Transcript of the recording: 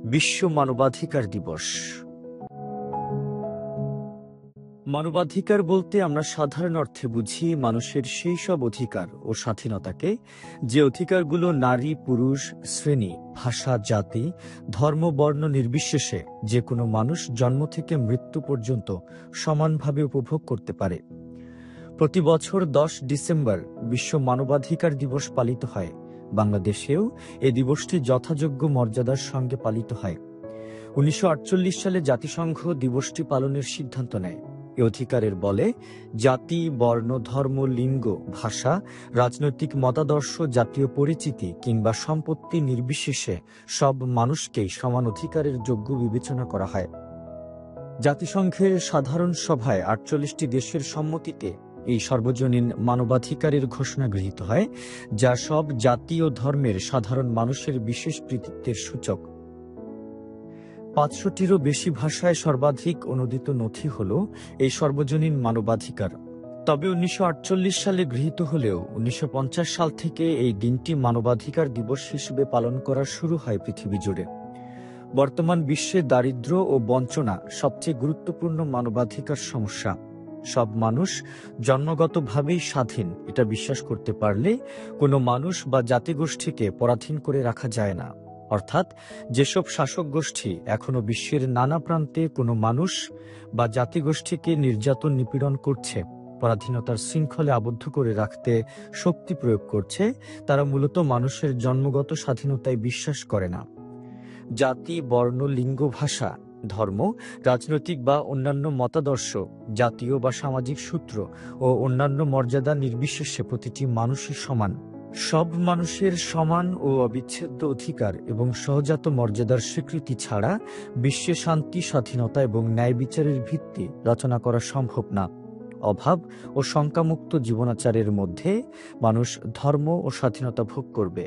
বিশ্ব মানবাধিকার দিবস। মানবাধিকার বলতে আমরা সাধারণ অর্থে বুঝি মানুষের সেই সব অধিকার ও স্বাধীনতাকে, যে অধিকারগুলো নারী, পুরুষ, শ্রেণী, ভাষা, জাতি, ধর্ম, বর্ণ নির্বিশেষে যে কোনো মানুষ জন্ম থেকে মৃত্যু পর্যন্ত সমানভাবে উপভোগ করতে পারে। প্রতি বছর 10 ডিসেম্বর বিশ্ব মানবাধিকার দিবস পালিত হয়। বাংলাদেশেও এই দিবসটি যথাযোগ্য মর্যাদার সঙ্গে পালিত হয়। 1948 সালে জাতিসংঘ দিবসটি পালনের সিদ্ধান্ত নেয়। এ অধিকারের বলে জাতি, বর্ণ, ধর্ম, লিঙ্গ, ভাষা, রাজনৈতিক মতাদর্শ, জাতীয় পরিচিতি কিংবা সম্পত্তি নির্বিশেষে সব মানুষকেই সমান অধিকারের যোগ্য বিবেচনা করা হয়। জাতিসংঘের সাধারণ সভায় 48টি দেশের সম্মতিতে এই সর্বজনীন মানবাধিকারের ঘোষণা গৃহীত হয়, যা সব জাতি ও ধর্মের সাধারণ মানুষের বিশেষ কৃতিত্বের সূচক। 500টিরও বেশি ভাষায় সর্বাধিক অনুদিত নথি হল এই সর্বজনীন মানবাধিকার। তবে 1948 সালে গৃহীত হলেও 1950 সাল থেকে এই দিনটি মানবাধিকার দিবস হিসেবে পালন করা শুরু হয় পৃথিবী জুড়ে। বর্তমান বিশ্বে দারিদ্র্য ও বঞ্চনা সবচেয়ে গুরুত্বপূর্ণ মানবাধিকার সমস্যা। সব মানুষ জন্মগতভাবেই স্বাধীন এটা বিশ্বাস করতে পারলে কোনো মানুষ বা জাতিগোষ্ঠীকে পরাধীন করে রাখা যায় না। অর্থাৎ যেসব শাসক গোষ্ঠী এখনো বিশ্বের নানা প্রান্তে কোনো মানুষ বা জাতিগোষ্ঠীকে নির্যাতন নিপীড়ন করছে, পরাধীনতার শৃঙ্খলে আবদ্ধ করে রাখতে শক্তি প্রয়োগ করছে, তারা মূলত মানুষের জন্মগত স্বাধীনতায় বিশ্বাস করে না। জাতি, বর্ণ, লিঙ্গ, ভাষা, ধর্ম, রাজনৈতিক বা অন্যান্য মতাদর্শ, জাতীয় বা সামাজিক সূত্র ও অন্যান্য মর্যাদা নির্বিশেষে প্রতিটি মানুষই সমান। সব মানুষের সমান ও অবিচ্ছেদ্য অধিকার এবং সহজাত মর্যাদার স্বীকৃতি ছাড়া বিশ্বে শান্তি, স্বাধীনতা এবং ন্যায় বিচারের ভিত্তি রচনা করা সম্ভব না। অভাব ও শঙ্কামুক্ত জীবনাচারের মধ্যে মানুষ ধর্ম ও স্বাধীনতা ভোগ করবে।